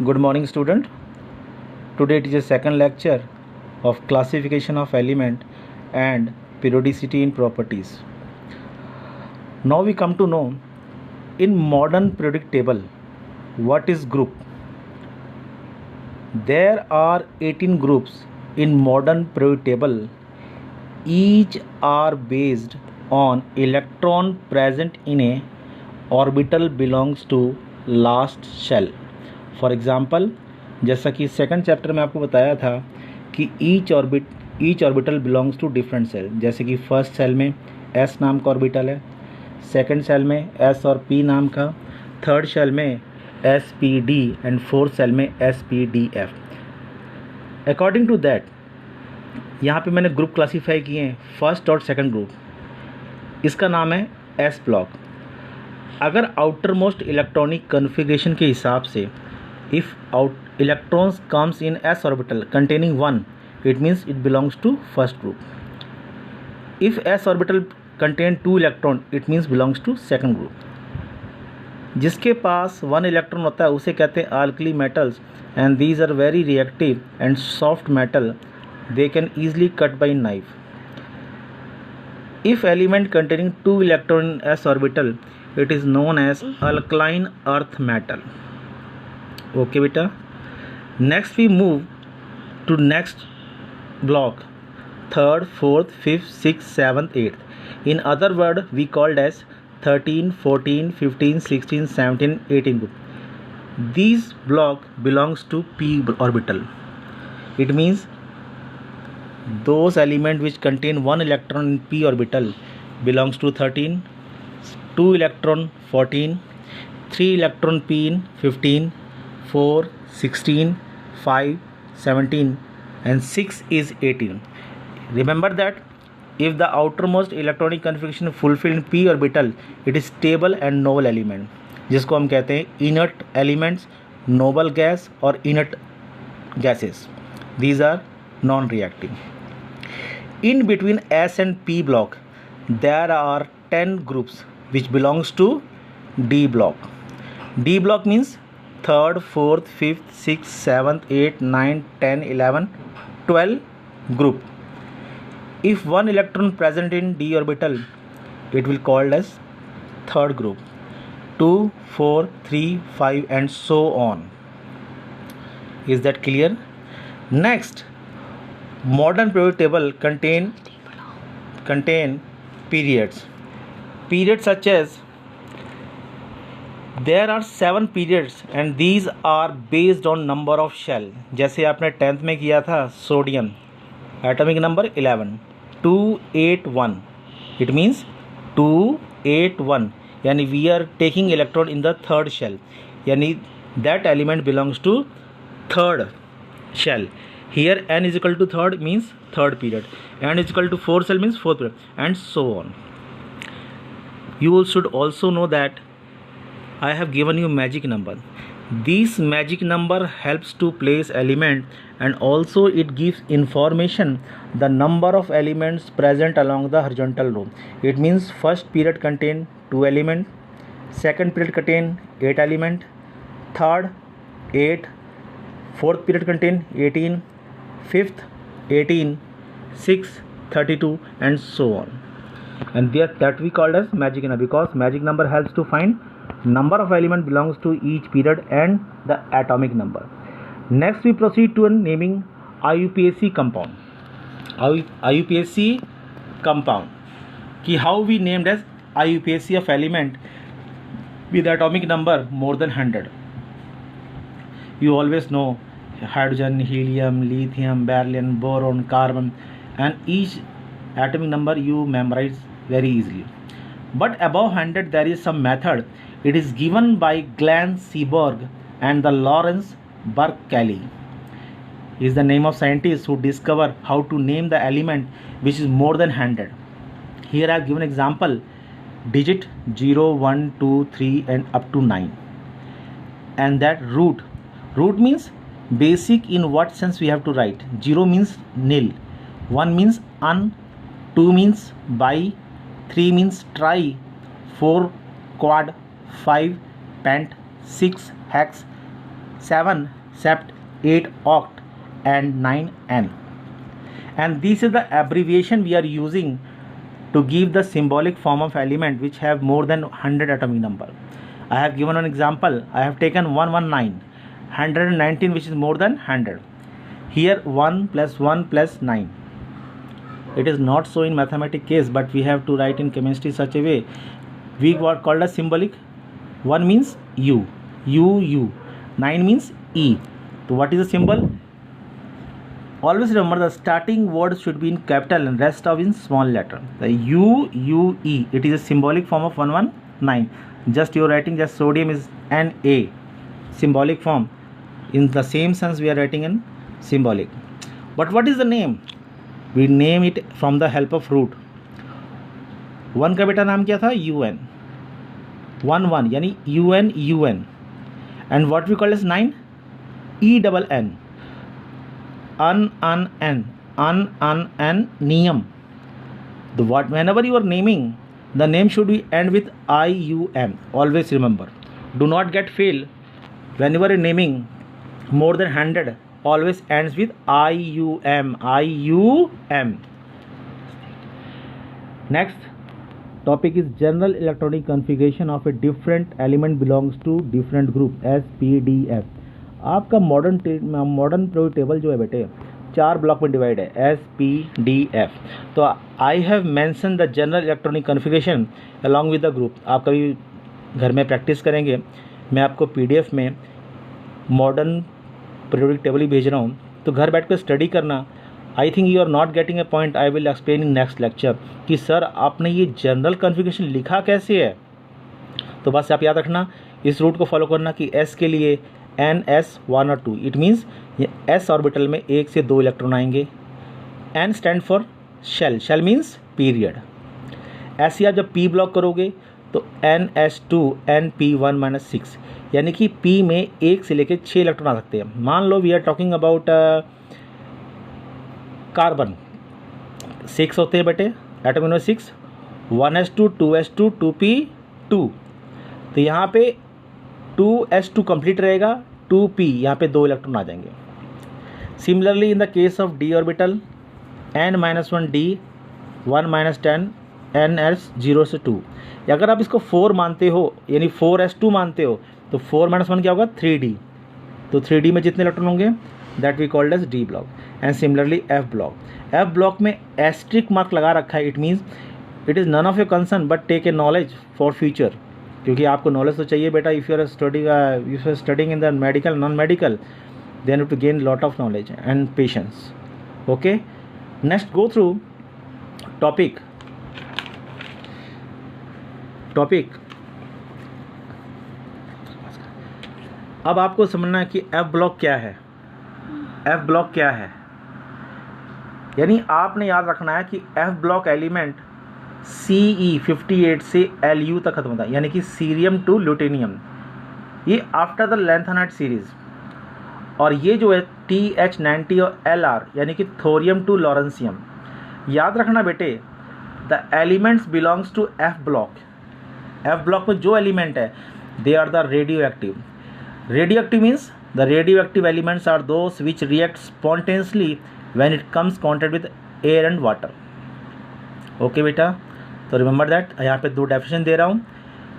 Good morning, student. Today it is a second lecture of classification of element and periodicity in properties. Now we come to know in modern periodic table what is group. There are 18 groups in modern periodic table. Each are based on electron present in a orbital belongs to last shell. For example जैसा कि second chapter में आपको बताया था कि each orbital belongs to different shell. जैसे कि first cell में एस नाम का ऑर्बिटल है, सेकंड सेल में एस और पी नाम का, थर्ड सेल में S P D and fourth shell में S P D F. According to that यहाँ पे मैंने ग्रुप क्लासीफाई किए हैं, फर्स्ट और सेकंड ग्रुप. इसका नाम है एस ब्लॉक. अगर आउटर मोस्ट इलेक्ट्रॉनिक कन्फिग्रेशन के हिसाब से if electrons comes in s orbital containing 1, it means it belongs to first group. If s orbital contain 2 electron, it means belongs to second group. जिसके पास 1 electron होता है उसे कहते हैं alkali metals, and these are very reactive and soft metal. They can easily cut by knife. If element containing 2 electron in s orbital, it is known as alkaline earth metal. Okay बेटा. Next we move to next block, third, fourth, fifth, six, seventh, eighth. In other word we called as 13, 14, 15, 16, 17, 18 group. These block belongs to p orbital. It means those element which contain 1 electron in p orbital belongs to 13, 2 electron 14, 3 electron p in 15, 4, 16, 5, 17 and 6 is 18. Remember that if the outermost electronic configuration fulfilled in p orbital, it is stable and noble element, जिसको हम कहते हैं inert elements, noble gas और inert gases. These are non-reactive. In between S and P block there are 10 groups which belongs to D block. D block means third, fourth, fifth, sixth, seventh, 8, 9, 10, 11, 12 group. If 1 electron present in d orbital, it will called as third group. 2, 4, 3, 5 and so on. Is that clear? Next, modern periodic table contain periods. Periods such as there are 7 periods and these are based on number of shell. जैसे आपने 10th में किया था sodium, atomic number 11, 281. It means 281 यानी we are taking electron in the third shell, यानी that element belongs to third shell. Here n is equal to third means third period, n is equal to 4 cell means fourth period and so on. You should also know that I have given you magic number. This magic number helps to place element and also it gives information the number of elements present along the horizontal row. It means first period contain 2 element, second period contain 8 element, third 8, fourth period contain 18, fifth 18, 6, 32 and so on. And that we called as magic number because magic number helps to find number of element belongs to each period and the atomic number. Next we proceed to naming IUPAC compound. IUPAC compound कि how we named as IUPAC of element with atomic number more than 100. You always know hydrogen, helium, lithium, beryllium, boron, carbon and each atomic number you memorize very easily. But above 100 there is some method. It is given by Glenn Seaborg and the Lawrence Berkeley. Is the name of scientists who discover how to name the element which is more than 100. Here I have given example digit 0, 1, 2, 3 and up to 9. And that root means basic. In what sense we have to write? 0 means nil, 1 means un, 2 means bi, 3 means tri, 4 quad, 5 pent, 6 hex, 7 sept, 8 oct, and 9 n. And this is the abbreviation we are using to give the symbolic form of element which have more than 100 atomic number. I have given an example. I have taken 119, 119 which is more than 100. Here 1 plus 1 plus 9. It is not so in mathematics case, but we have to write in chemistry such a way. We got called as symbolic. 1 means U, U, U. 9 means E. So what is the symbol? Always remember the starting word should be in capital and rest of in small letter. The U, U, E. It is a symbolic form of 119. Just you are writing just sodium is Na. Symbolic form. In the same sense we are writing in symbolic. But what is the name? We name it from the help of root. 1 का बेटा नाम क्या था? UN. 1 यानी UN UN. And what we call as 9? ENN. N niyam. Whenever you are naming, the name should be end with IUM. Always remember. Do not get fail. Whenever you are naming more than 100, always ends with IUM. IUM. Next topic is general electronic configuration of a different element belongs to different group SPDF. आपका modern periodic table जो है बेटे 4 block में divide है SPDF. तो I have mention the general electronic configuration along with the group. आप कभी घर में प्रैक्टिस करेंगे. मैं आपको PDF में मॉडर्न पीरियोडिक टेबल ही भेज रहा हूँ, तो घर बैठ कर स्टडी करना. I think you are not getting a point. I will explain in next lecture कि सर आपने ये जनरल कॉन्फ़िगरेशन लिखा कैसे है. तो बस आप याद रखना, इस रूट को फॉलो करना कि S के लिए NS 1 और 2. इट मीन्स S ऑर्बिटल में 1 से 2 इलेक्ट्रॉन आएंगे. N stand for shell. Shell means period. ऐसे आप जब P ब्लॉक करोगे तो NS2 NP1 - 6 यानी कि P में 1 से लेकर 6 इलेक्ट्रॉन आ सकते हैं. मान लो we are talking about carbon 6 होते हैं बेटे atom number 6. 1s2 2s2 2p2. तो यहाँ पे 2s2 कंप्लीट रहेगा. 2p यहाँ पे 2 इलेक्ट्रॉन आ जाएंगे. Similarly in the case of d orbital n-1 d 1 - 10 ns 0 से 2. अगर आप इसको 4 मानते हो यानी 4s2 मानते हो तो 4 - 1 क्या होगा? 3d. तो 3d में जितने इलेक्ट्रॉन होंगे that we called as d block. And similarly f block. f block में एस्ट्रिक मार्क लगा रखा है. It means it is none of your concern but take a knowledge for future. क्योंकि आपको नॉलेज तो चाहिए बेटा. If you are studying in the medical non medical then you to gain lot of knowledge and patience. Okay, next go through topic. अब आपको समझना है कि F ब्लॉक क्या है. F ब्लॉक क्या है यानी आपने याद रखना है कि F ब्लॉक एलिमेंट CE58 से Lu तक खत्म होता है यानी कि सीरियम टू ल्यूटेनियम. ये आफ्टर द लैंथेनाइट सीरीज. और ये जो है TH90 और Lr यानी कि थोरियम टू लॉरेंसियम. याद रखना बेटे the elements belongs to F block. F block में जो एलिमेंट है they are the radio active. Radioactive means the radioactive elements are those which react spontaneously when it comes contact with air and water. Okay बेटा, तो remember that. यहाँ पे 2 definition दे रहा हूँ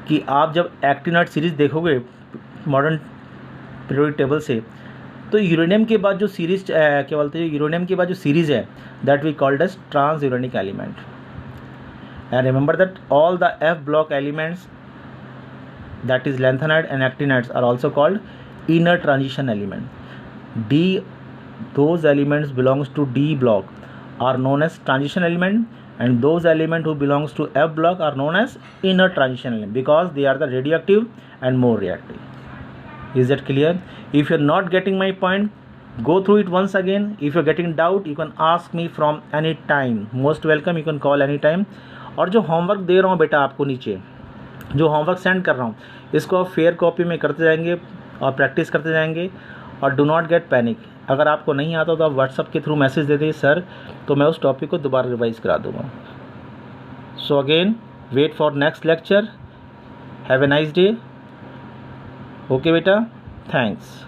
कि आप जब एक्टिनॉइड सीरीज देखोगे मॉडर्न पीरियोडिक टेबल से तो यूरेनियम के बाद जो सीरीज क्या बोलते हैं, यूरेनियम के बाद जो सीरीज है that we called as transuranic element. And remember that all the F block elements that is lanthanide and actinides are also called inner transition element. Those elements belongs to D block are known as transition element, and those element who belongs to F block are known as inner transition element because they are the radioactive and more reactive. Is that clear? If you are not getting my point, go through it once again. If you are getting doubt, you can ask me from any time. Most welcome, you can call any time. और जो homework दे रहा हूँ बेटा आपको नीचे जो homework send कर रहा हूँ इसको आप फेयर कॉपी में करते जाएंगे और प्रैक्टिस करते जाएंगे. और डू नॉट गेट पैनिक. अगर आपको नहीं आता तो आप व्हाट्सअप के थ्रू मैसेज दे दीजिए सर, तो मैं उस टॉपिक को दोबारा रिवाइज करा दूँगा. So again wait for next lecture. Have a nice day. Okay बेटा, थैंक्स.